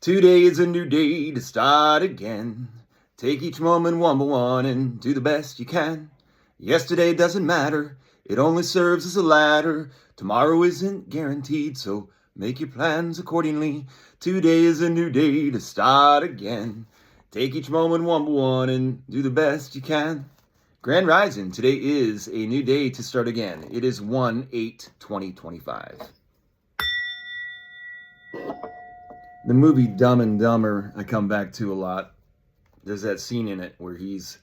Today is a new day to start again. Take each moment one by one and do the best you can. Yesterday doesn't matter, it only serves as a ladder. Tomorrow isn't guaranteed, so make your plans accordingly. Today is a new day to start again. Take each moment one by one and do the best you can. Grand Rising, today is a new day to start again. It is 1/8/2025. The movie Dumb and Dumber, I come back to a lot. There's that scene in it where he's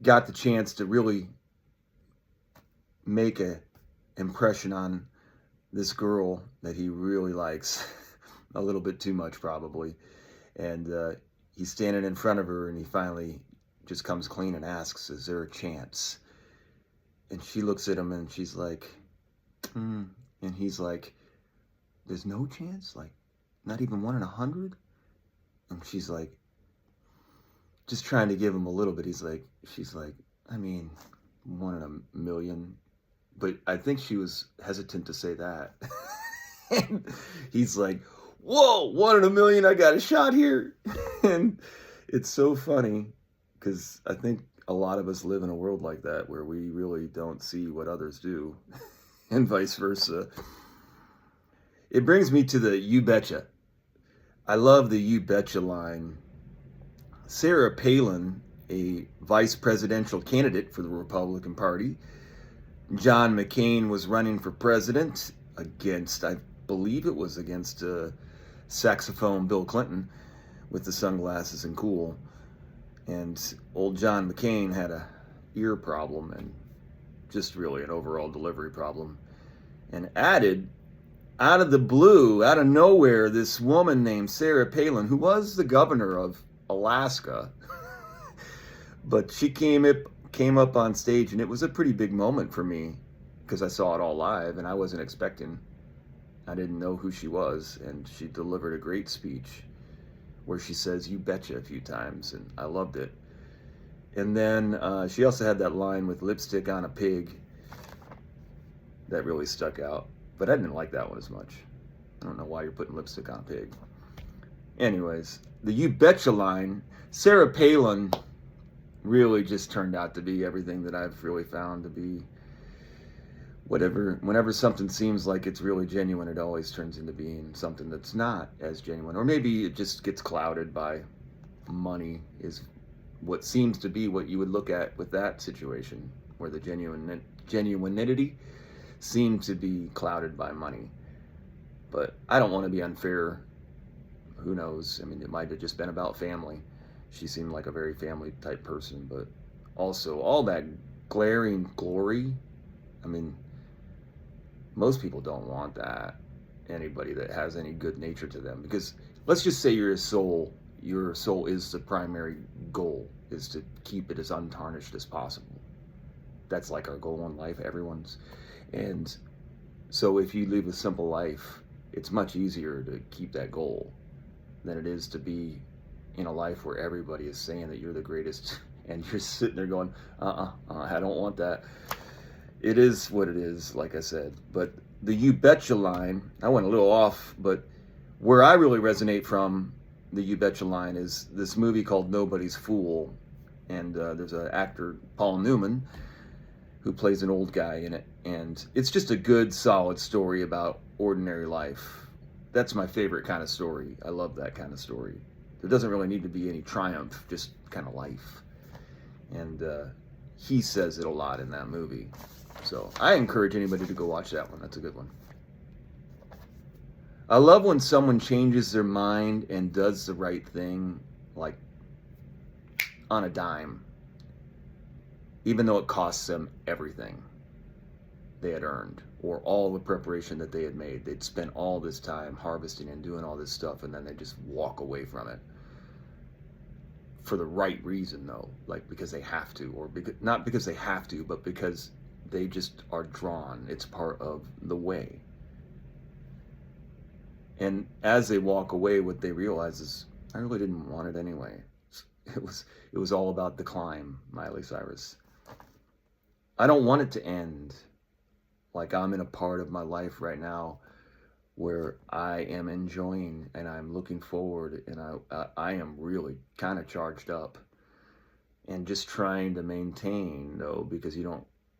got the chance to really make an impression on this girl that he really likes. A little bit too much, probably. And he's standing in front of her, and he finally just comes clean and asks, is there a chance? And she looks at him, and she's like, and he's like, there's no chance? Like, not even 1 in 100? And she's like, just trying to give him a little bit. She's like, I mean, 1 in a million. But I think she was hesitant to say that. And he's like, whoa, 1 in a million, I got a shot here. And it's so funny because I think a lot of us live in a world like that where we really don't see what others do and vice versa. It brings me to the you betcha. I love the you betcha line. Sarah Palin, a vice presidential candidate for the Republican Party. John McCain was running for president against, I believe it was against saxophone Bill Clinton with the sunglasses and cool. And old John McCain had a ear problem and just really an overall delivery problem. And added, out of the blue, out of nowhere, this woman named Sarah Palin, who was the governor of Alaska, but she came up on stage, and it was a pretty big moment for me because I saw it all live, and I wasn't expecting. I didn't know who she was, and she delivered a great speech where she says, you betcha, a few times, and I loved it. And then she also had that line with lipstick on a pig that really stuck out. But I didn't like that one as much. I don't know why you're putting lipstick on a pig. Anyways, the you betcha line, Sarah Palin really just turned out to be everything that I've really found to be. Whenever something seems like it's really genuine, it always turns into being something that's not as genuine. Or maybe it just gets clouded by money is what seems to be what you would look at with that situation, where the genuinity seemed to be clouded by money. But I don't want to be unfair. Who knows? I mean, it might have just been about family. She seemed like a very family type person, but also all that glaring glory. I mean, most people don't want that. Anybody that has any good nature to them, because let's just say your soul is the primary goal, is to keep it as untarnished as possible. That's like our goal in life, everyone's. And so if you live a simple life, it's much easier to keep that goal than it is to be in a life where everybody is saying that you're the greatest and you're sitting there going, I don't want that. It is what it is, like I said. But the you betcha line, I went a little off, but where I really resonate from the you betcha line is this movie called Nobody's Fool. And there's an actor, Paul Newman, who plays an old guy in it. And it's just a good, solid story about ordinary life. That's my favorite kind of story. I love that kind of story. There doesn't really need to be any triumph, just kind of life. And he says it a lot in that movie. So I encourage anybody to go watch that one. That's a good one. I love when someone changes their mind and does the right thing, like on a dime, even though it costs them everything they had earned or all the preparation that they had made. They'd spent all this time harvesting and doing all this stuff, and then they just walk away from it for the right reason, though, like because they have to, or not because they have to, but because they just are drawn. It's part of the way. And as they walk away, what they realize is, I really didn't want it anyway. It was all about the climb, Miley Cyrus. I don't want it to end. Like, I'm in a part of my life right now where I am enjoying and I'm looking forward, and I am really kind of charged up and just trying to maintain, though, because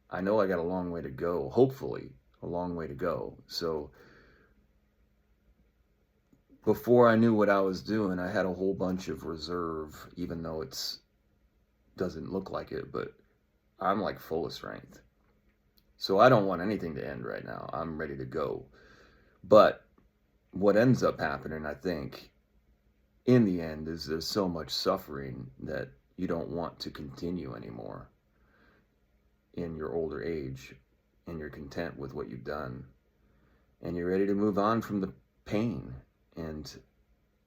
I know I got a long way to go, hopefully a long way to go. So before I knew what I was doing, I had a whole bunch of reserve, even though doesn't look like it, but I'm like full of strength. So I don't want anything to end right now. I'm ready to go. But what ends up happening, I think, in the end, is there's so much suffering that you don't want to continue anymore in your older age, and you're content with what you've done, and you're ready to move on from the pain. And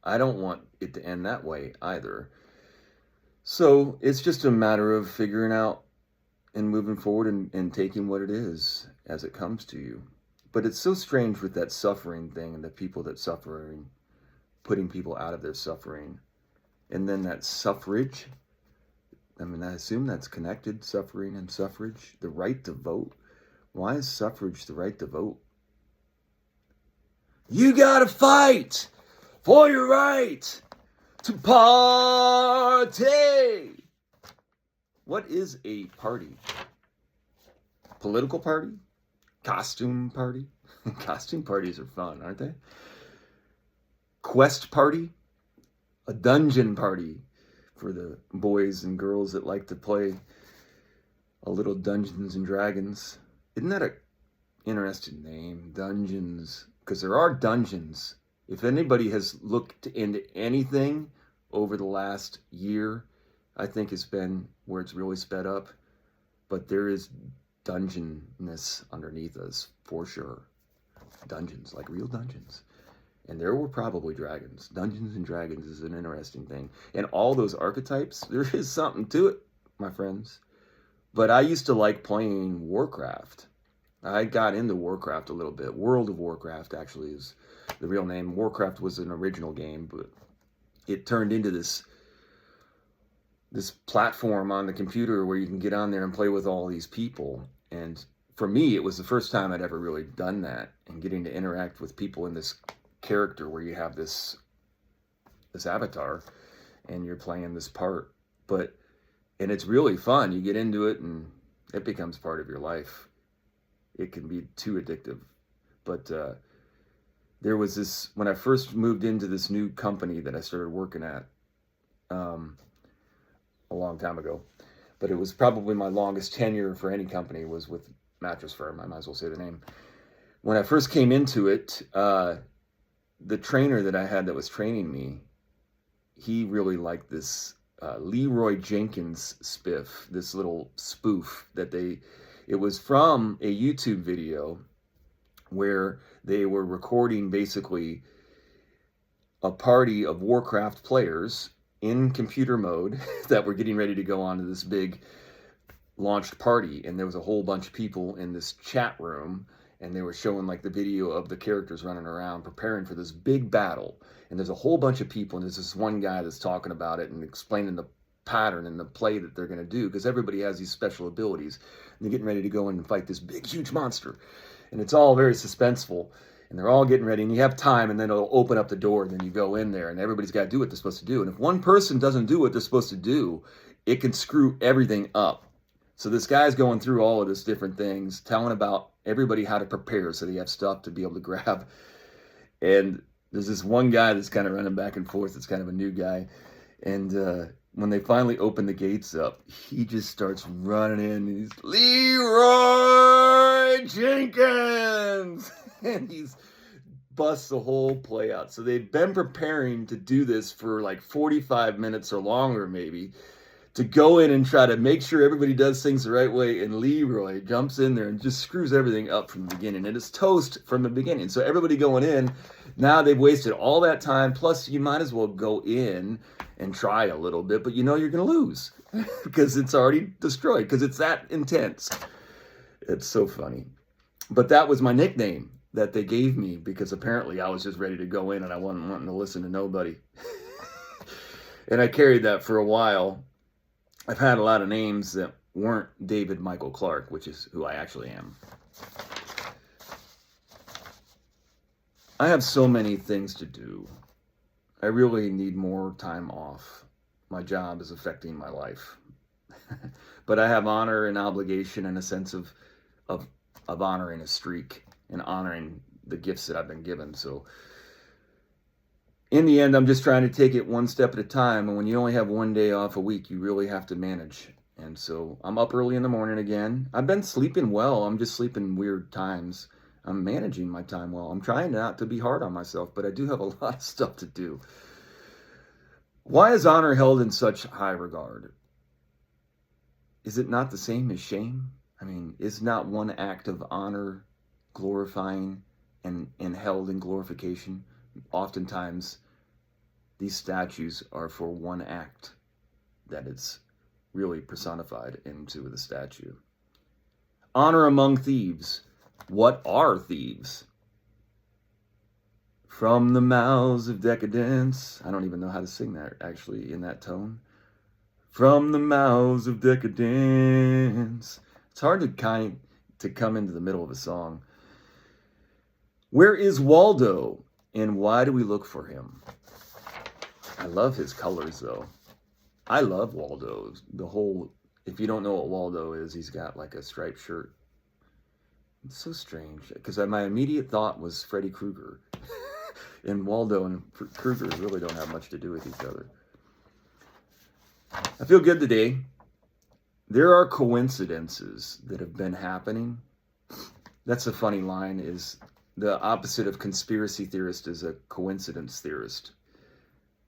I don't want it to end that way either. So it's just a matter of figuring out and moving forward and taking what it is as it comes to you. But it's so strange with that suffering thing and the people that suffer and putting people out of their suffering. And then that suffrage, I mean, I assume that's connected, suffering and suffrage, the right to vote. Why is suffrage the right to vote? You gotta fight for your right to party. What is a party? Political party? Costume party? Costume parties are fun, aren't they? Quest party? A dungeon party for the boys and girls that like to play a little Dungeons and Dragons. Isn't that an interesting name? Dungeons. Because there are dungeons. If anybody has looked into anything over the last year, I think it's been where it's really sped up. But there is dungeonness underneath us, for sure. Dungeons, like real dungeons. And there were probably dragons. Dungeons and Dragons is an interesting thing. And all those archetypes, there is something to it, my friends. But I used to like playing Warcraft. I got into Warcraft a little bit. World of Warcraft actually is the real name. Warcraft was an original game, but it turned into this platform on the computer where you can get on there and play with all these people. And for me, it was the first time I'd ever really done that, and getting to interact with people in this character where you have this avatar and you're playing this part. And it's really fun. You get into it and it becomes part of your life. It can be too addictive. But there was this, when I first moved into this new company that I started working at a long time ago, but it was probably my longest tenure for any company was with Mattress Firm. I might as well say the name. When I first came into it, the trainer that I had that was training me, he really liked this Leroy Jenkins spiff, this little spoof that it was from a YouTube video where they were recording basically a party of Warcraft players in computer mode that were getting ready to go on to this big launched party. And there was a whole bunch of people in this chat room, and they were showing like the video of the characters running around preparing for this big battle. And there's a whole bunch of people, and there's this one guy that's talking about it and explaining the pattern and the play that they're going to do, because everybody has these special abilities, and they're getting ready to go in and fight this big, huge monster. And it's all very suspenseful, and they're all getting ready, and you have time, and then it'll open up the door, and then you go in there, and everybody's got to do what they're supposed to do. And if one person doesn't do what they're supposed to do, it can screw everything up. So this guy's going through all of this different things, telling about everybody how to prepare so they have stuff to be able to grab. And there's this one guy that's kind of running back and forth. It's kind of a new guy. And when they finally open the gates up, he just starts running in. And he's Leroy Jenkins! And he's busts the whole play out. So they've been preparing to do this for like 45 minutes or longer, maybe, to go in and try to make sure everybody does things the right way. And Leroy jumps in there and just screws everything up from the beginning. And it's toast from the beginning. So everybody going in, now they've wasted all that time. Plus, you might as well go in and try a little bit, but you know you're going to lose because it's already destroyed, because it's that intense. It's so funny. But that was my nickname that they gave me, because apparently I was just ready to go in and I wasn't wanting to listen to nobody. And I carried that for a while. I've had a lot of names that weren't David Michael Clark, which is who I actually am. I have so many things to do. I really need more time off. My job is affecting my life. But I have honor and obligation and a sense of of honoring a streak and honoring the gifts that I've been given. So in the end, I'm just trying to take it one step at a time. And when you only have one day off a week, you really have to manage. And so I'm up early in the morning again. I've been sleeping well. I'm just sleeping weird times. I'm managing my time well. I'm trying not to be hard on myself, but I do have a lot of stuff to do. Why is honor held in such high regard? Is it not the same as shame? I mean, is not one act of honor glorifying and held in glorification? Oftentimes, these statues are for one act that it's really personified into the statue. Honor among thieves. What are thieves? From the mouths of decadence. I don't even know how to sing that actually in that tone. From the mouths of decadence. It's hard to come into the middle of a song. Where is Waldo, and why do we look for him? I love his colors, though. I love Waldo. If you don't know what Waldo is, he's got like a striped shirt. It's so strange, because my immediate thought was Freddy Krueger. And Waldo and Krueger really don't have much to do with each other. I feel good today. There are coincidences that have been happening. That's a funny line, is the opposite of conspiracy theorist is a coincidence theorist.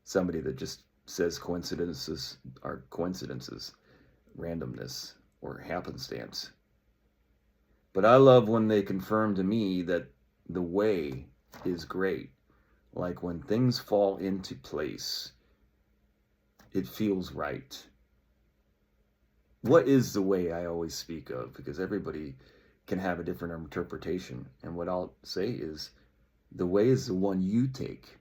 Somebody that just says coincidences are coincidences, randomness, or happenstance. But I love when they confirm to me that the way is great. Like when things fall into place, it feels right. What is the way I always speak of? Because everybody can have a different interpretation. And what I'll say is, the way is the one you take.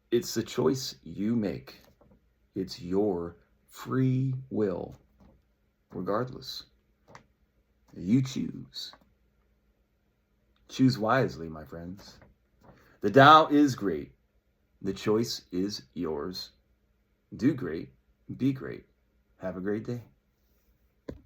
It's the choice you make. It's your free will, regardless. You choose. Choose wisely, my friends. The Tao is great. The choice is yours. Do great. Be great. Have a great day.